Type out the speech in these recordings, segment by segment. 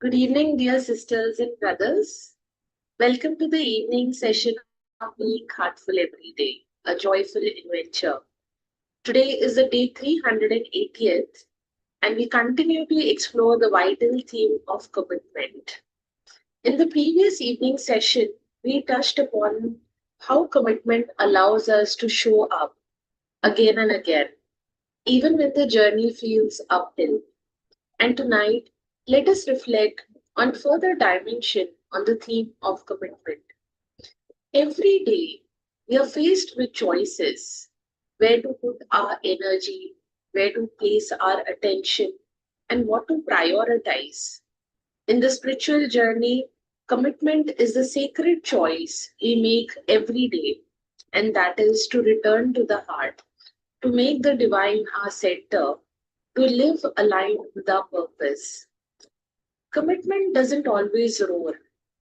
Good evening, dear sisters and brothers. Welcome to the evening session of Being Heartful Every Day, a joyful adventure. Today is the day 380th, and we continue to explore the vital theme of commitment. In the previous evening session, we touched upon how commitment allows us to show up again and again, even when the journey feels uphill. And tonight, let us reflect on further dimension on the theme of commitment. Every day, we are faced with choices where to put our energy, where to place our attention, and what to prioritize. In the spiritual journey, commitment is the sacred choice we make every day, and that is to return to the heart, to make the divine our center, to live aligned with our purpose. Commitment doesn't always roar.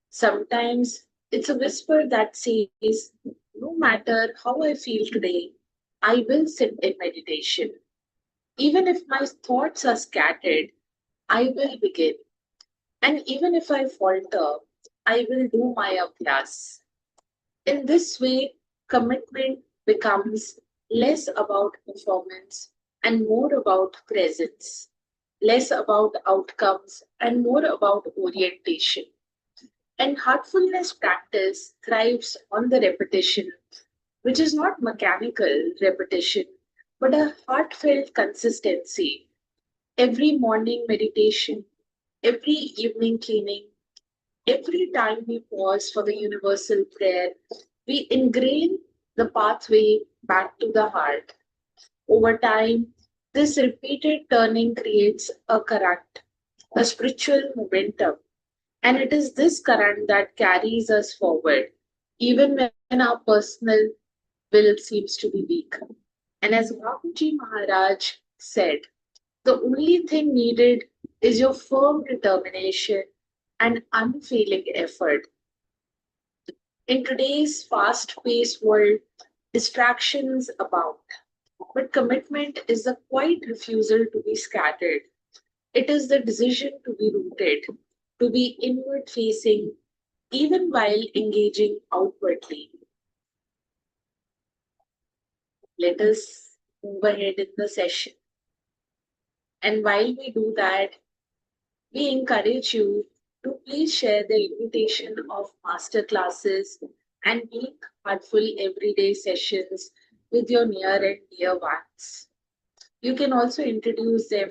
Sometimes it's a whisper that says, no matter how I feel today, I will sit in meditation. Even if my thoughts are scattered, I will begin. And even if I falter, I will do my abhyas. In this way, commitment becomes less about performance and more about presence, less about outcomes and more about orientation. And heartfulness practice thrives on the repetition, which is not mechanical repetition, but a heartfelt consistency. Every morning meditation, every evening cleaning, every time we pause for the universal prayer, we ingrain the pathway back to the heart. Over time, this repeated turning creates a current, a spiritual momentum. And it is this current that carries us forward, even when our personal will seems to be weak. And as Bapuji Maharaj said, the only thing needed is your firm determination and unfailing effort. In today's fast paced world, distractions abound, but commitment is the quiet refusal to be scattered. It is the decision to be rooted, to be inward facing, even while engaging outwardly. Let us move ahead in the session. And while we do that, we encourage you to please share the invitation of master classes and make heartful everyday sessions with your near and dear ones. You can also introduce them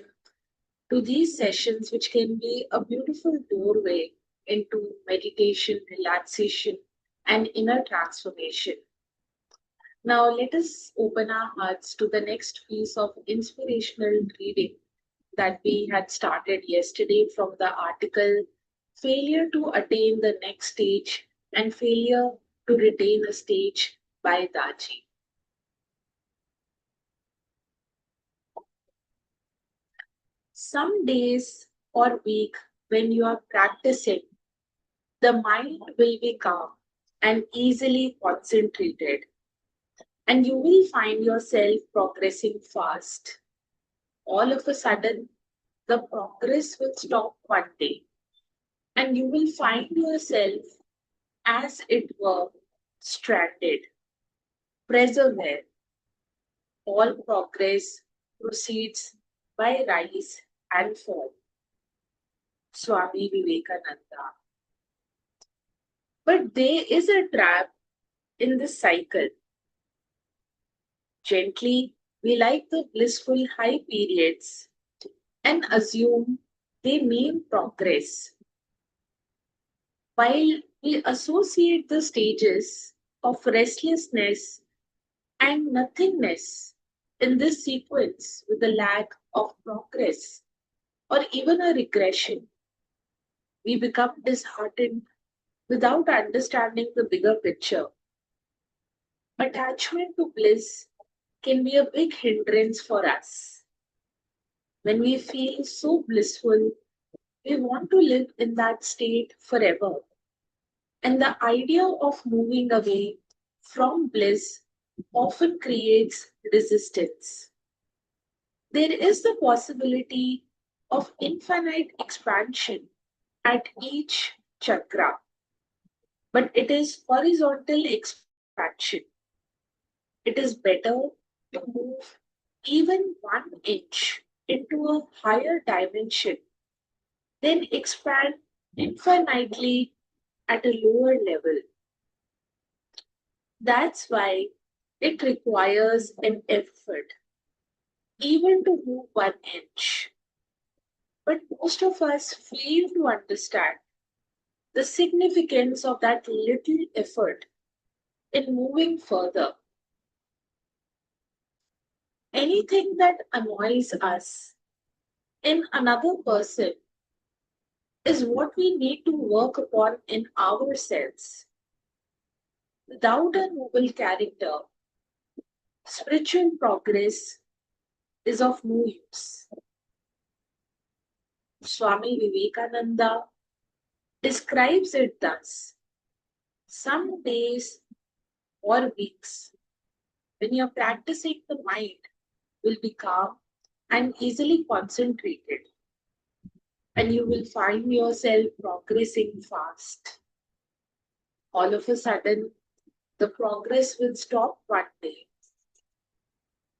to these sessions, which can be a beautiful doorway into meditation, relaxation, and inner transformation. Now, let us open our hearts to the next piece of inspirational reading that we had started yesterday from the article Failure to Attain the Next Stage and Failure to Retain a Stage by Daji. Some days or week when you are practicing, the mind will be calm and easily concentrated, and you will find yourself progressing fast. All of a sudden, the progress will stop one day, and you will find yourself, as it were, stranded. Persevere. All progress proceeds by rise and fall. Swami Vivekananda. But there is a trap in this cycle. Gently, we like the blissful high periods and assume they mean progress, while we associate the stages of restlessness and nothingness in this sequence with a lack of progress or even a regression. We become disheartened without understanding the bigger picture. Attachment to bliss can be a big hindrance for us. When we feel so blissful, we want to live in that state forever. And the idea of moving away from bliss often creates resistance. There is the possibility of infinite expansion at each chakra, but it is horizontal expansion. It is better to move even 1 inch into a higher dimension than expand infinitely at a lower level. That's why it requires an effort, even to move 1 inch. But most of us fail to understand the significance of that little effort in moving further. Anything that annoys us in another person is what we need to work upon in ourselves. Without a noble character, spiritual progress is of no use. Swami Vivekananda describes it thus: some days or weeks, when you're practicing, the mind will be calm and easily concentrated, and you will find yourself progressing fast. All of a sudden, the progress will stop one day,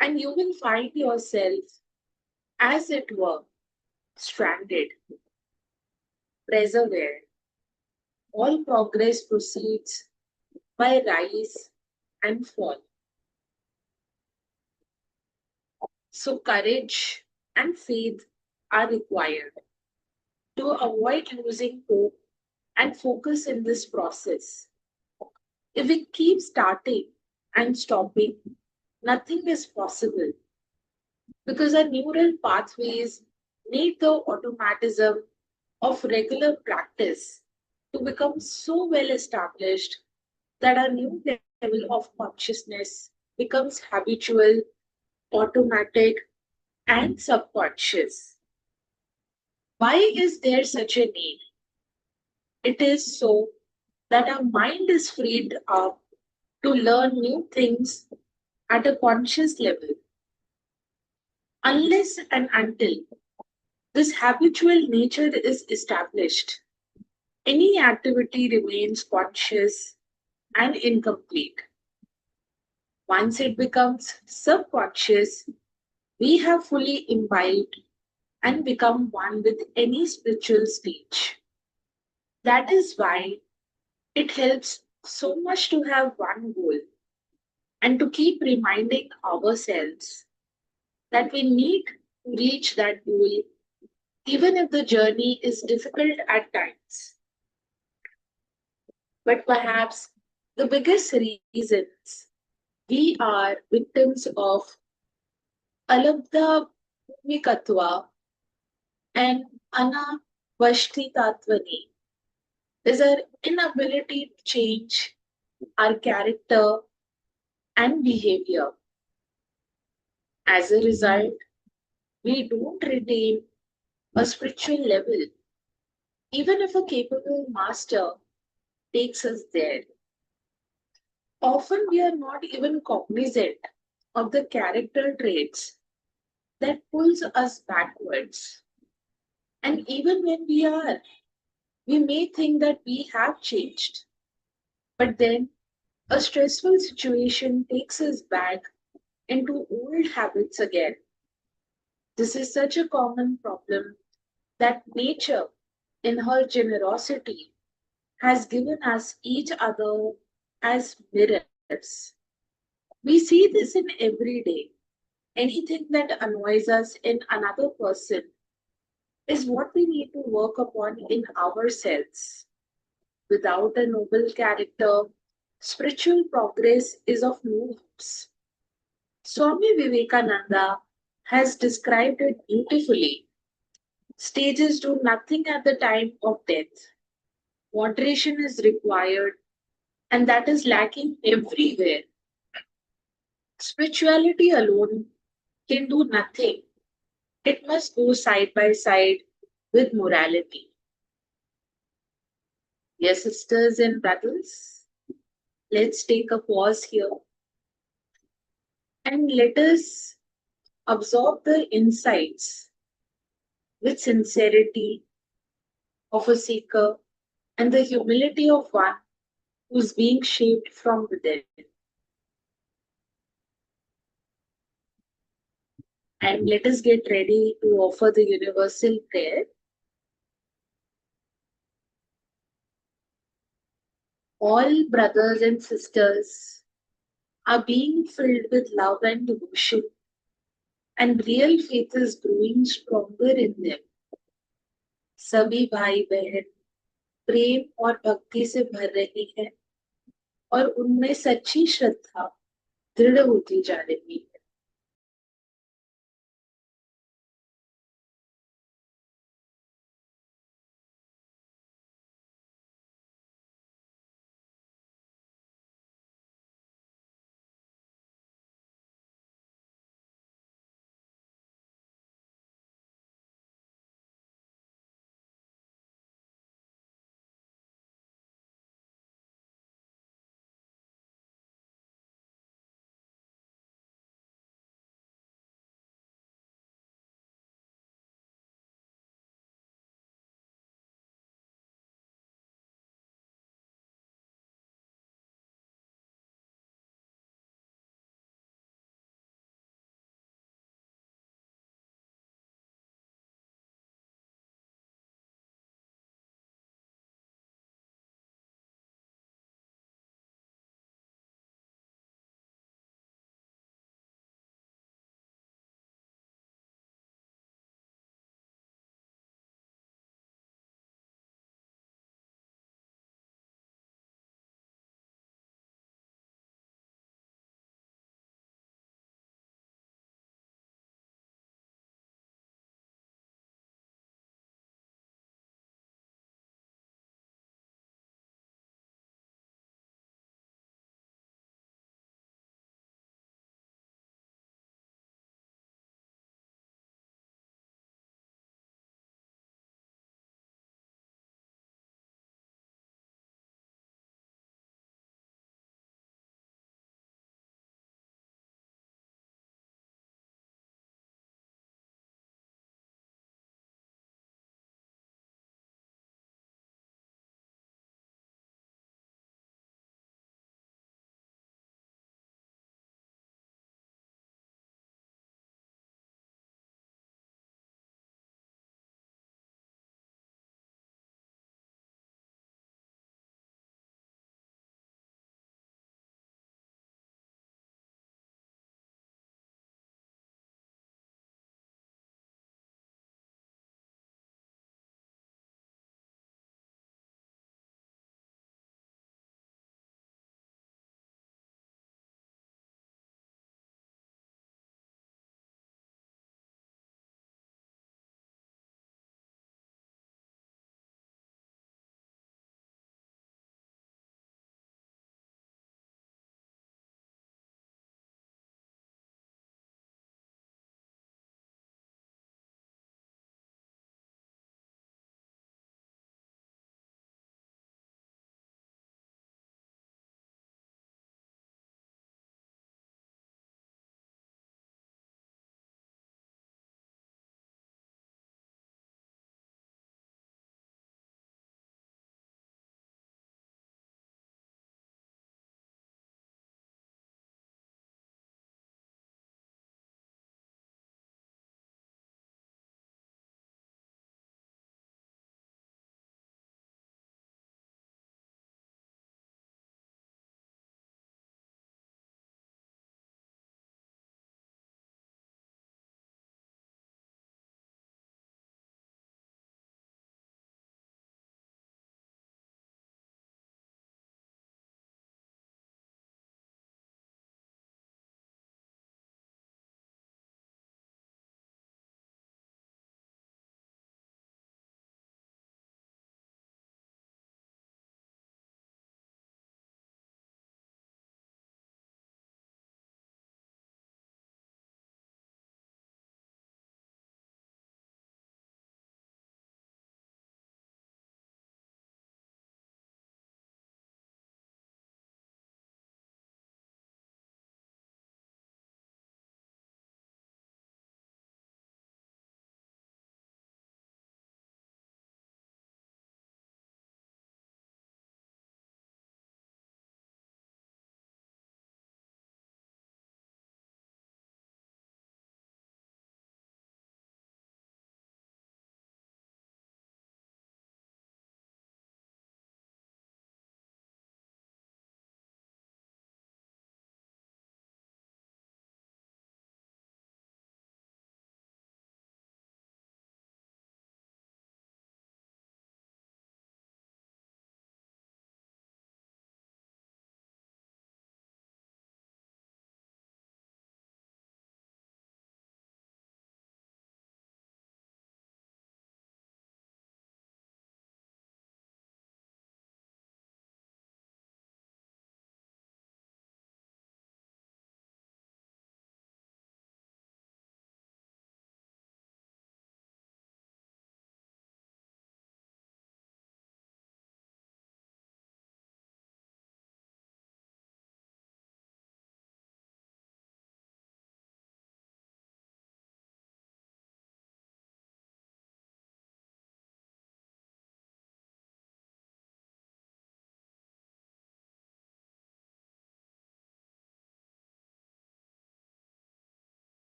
and you will find yourself, as it were, stranded, persevered. All progress proceeds by rise and fall. So, courage and faith are required to avoid losing hope and focus in this process. If we keep starting and stopping, nothing is possible because our neural pathways need the automatism of regular practice to become so well established that our new level of consciousness becomes habitual, automatic, and subconscious. Why is there such a need? It is so that our mind is freed up to learn new things at a conscious level. Unless and until this habitual nature is established, any activity remains conscious and incomplete. Once it becomes subconscious, we have fully imbibed and become one with any spiritual stage. That is why it helps so much to have one goal and to keep reminding ourselves that we need to reach that goal, even if the journey is difficult at times. But perhaps the biggest reasons we are victims of alabdha bhumikatva and anavashthitatvani is our inability to change our character and behavior. As a result, we don't retain a spiritual level, even if a capable master takes us there. Often we are not even cognizant of the character traits that pulls us backwards. And even when we are, we may think that we have changed. But then a stressful situation takes us back into old habits again. This is such a common problem that nature, in her generosity, has given us each other as mirrors. We see this in every day. Anything that annoys us in another person is what we need to work upon in ourselves. Without a noble character, spiritual progress is of no use. Swami Vivekananda has described it beautifully. Stages do nothing at the time of death. Moderation is required, and that is lacking everywhere. Spirituality alone can do nothing. It must go side by side with morality. Yes, sisters and brothers, let's take a pause here and let us absorb the insights with sincerity of a seeker, and the humility of one who's being shaped from within. And let us get ready to offer the universal prayer. All brothers and sisters are being filled with love and devotion, and real faith is growing stronger in them. सभी भाई बहन प्रेम और भक्ति से भर रही है और उनमें सच्ची श्रद्धा दृढ़ होती जा रही है.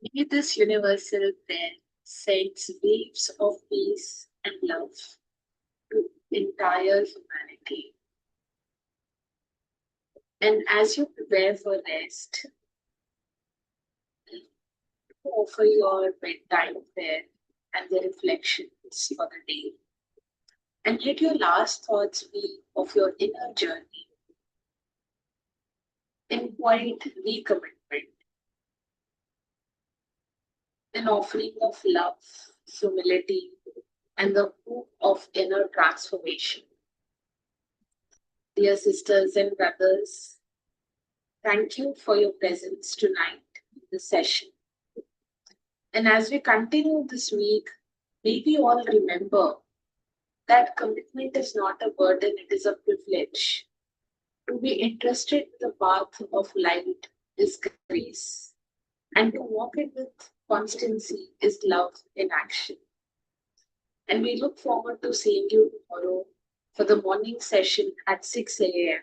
May this universal prayer sends waves of peace and love to entire humanity. And as you prepare for rest, offer your bedtime prayer and the reflections for the day. And let your last thoughts be of your inner journey in quiet recommitment, an offering of love, humility, and the hope of inner transformation. Dear sisters and brothers, thank you for your presence tonight in the session. And as we continue this week, may we all remember that commitment is not a burden, it is a privilege. To be interested in the path of light is grace, and to walk it with constancy is love in action. And we look forward to seeing you tomorrow for the morning session at 6 a.m.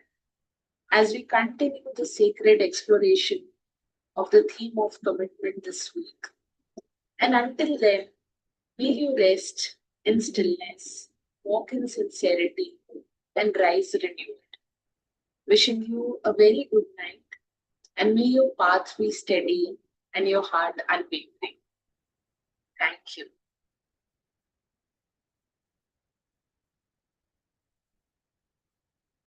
as we continue the sacred exploration of the theme of commitment this week. And until then, may you rest in stillness, walk in sincerity, and rise renewed. Wishing you a very good night, and may your path be steady and your heart unwavering. Thank you.